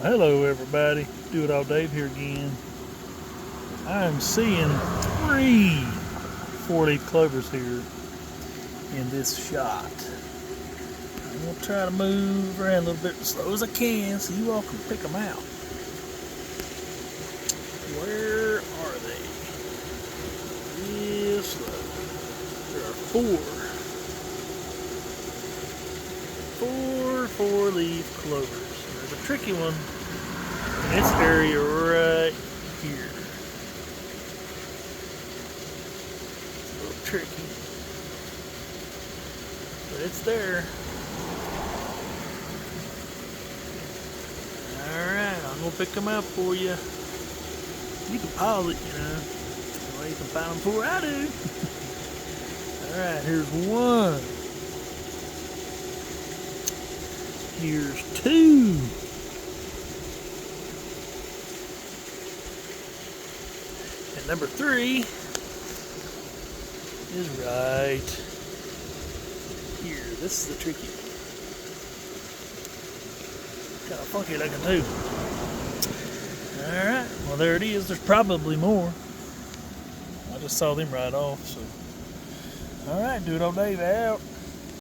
Hello everybody, Do It All Dave here again. I'm seeing 3 4-leaf clovers here in this shot. I'm going to try to move around a little bit as slow as I can so you all can pick them out. Where are they? Real slow. There are 4-leaf clovers. There's a tricky one in this area right here. It's a little tricky, but it's there. Alright, I'm gonna pick them out for you. You can pause it, that way you can find them before I do. Alright, here's one. Here's 2. And number 3 is right here. This is the tricky one. Kind of funky looking too. Alright, well there it is. There's probably more. I just saw them right off, so. Alright, Do It All Dave out.